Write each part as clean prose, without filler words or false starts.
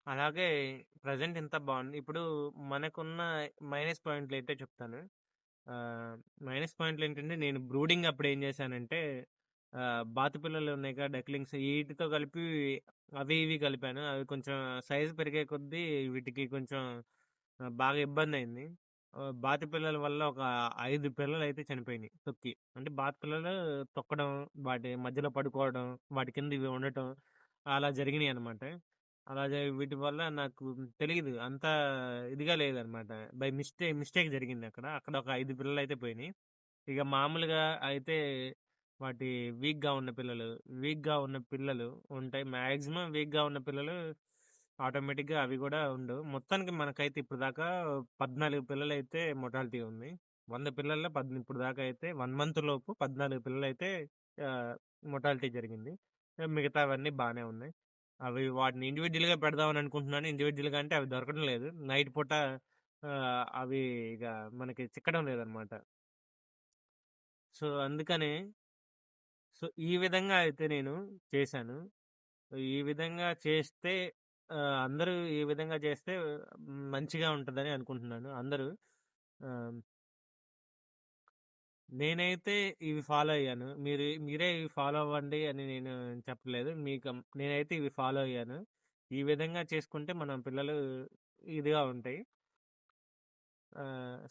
అలాగే ప్రెజెంట్ ఇంత బావుంది. ఇప్పుడు మనకున్న మైనస్ పాయింట్‌లయితే చెప్తాను. మైనస్ పాయింట్‌లేంటంటే నేను బ్రూడింగ్ అప్పుడు ఏం చేశానంటే బాతు పిల్లలు ఉన్నాయిగా డక్లింగ్స్ ఈటితో కలిపి అవి ఇవి కలిపాను. అవి కొంచెం సైజ్ పెరిగే కొద్దీ వీటికి కొంచెం బాగా ఇబ్బందయింది. బాతు పిల్లల వల్ల ఒక 5 పిల్లలైతే చనిపోయినాయి తొక్కి. అంటే బాతు పిల్లలు తొక్కడం, వాటి మధ్యలో పడుకోవడం, వాటి కింద ఇవి ఉండటం అలా జరిగినాయనమాట. వీటి వల్ల నాకు తెలీదు. అంత ఇదిగా లేదనమాట. బై మిస్టేక్ జరిగిందక్కడ. అక్కడ ఒక 5 పిల్లలైతే పోయినాయి. ఇక మామూలుగా అయితే వాటి వీక్‌గా ఉన్న పిల్లలు ఉంటాయి. మాక్సిమం వీక్‌గా ఉన్న పిల్లలు ఆటోమేటిక్‌గా అవి గూడా ఉండవు. మొత్తానికి మనకైతే ఇప్పటిదాకా 14 పిల్లలైతే మొర్టాలిటీ ఉంది. 100 పిల్లల్లో ఇప్పటిదాకా అయితే 1 మంత్ లోపు 14 పిల్లలైతే ఆహ్, మొర్టాలిటీ జరిగింది. మిగతావన్నీ బానే ఉన్నాయి. వాటిని ఇండివిడ్యుయల్‌గా పెడదామని అనుకుంటున్నాను. ఇండివిడ్యుయల్‌గా అంటే అవి దొరకడం లేదు. నైట్ పూట అవి ఇగ మనకి చిక్కడం లేదనమాట. సో, అందుకనే ఈ విధంగా అయితే నేను చేశాను. ఈ విధంగా చేస్తే అందరూ ఈ విధంగా చేస్తే మంచిగా ఉంటదని అనుకుంటున్నాను. అందరూ ఆహ్, నేనైతే ఇవి ఫాలో అయ్యాను. మీరే ఇవి ఫాలో అవ్వండి అని నేను చెప్పలేదు. నేనైతే ఇవి ఫాలో అయ్యాను. ఈ విధంగా చేసుకుంటే మన పిల్లలు ఇదిగా ఉంటాయి.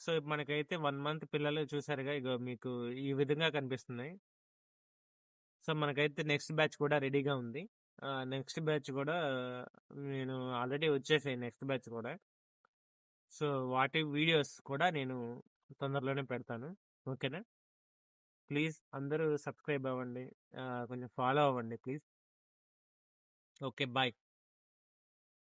సో, మనకైతే 1 మంత్ పిల్లలు చూసారుగా ఇగో మీకు ఈ విధంగా కనిపిస్తున్నాయి. సో, మనకైతే నెక్స్ట్ బ్యాచ్ కూడా రెడీగా ఉంది. నెక్స్ట్ బ్యాచ్ కూడా నేను ఆల్రెడీ వచ్చేసాయి నెక్స్ట్ బ్యాచ్ కూడా. సో, వాటి వీడియోస్ కూడా నేను తొందరలోనే పెడతాను. ఓకేనా? ప్లీజ్ అందరూ సబ్స్క్రైబ్ అవ్వండి. కొంచెం ఫాలో అవ్వండి ప్లీజ్. ఓకే. బాయ్.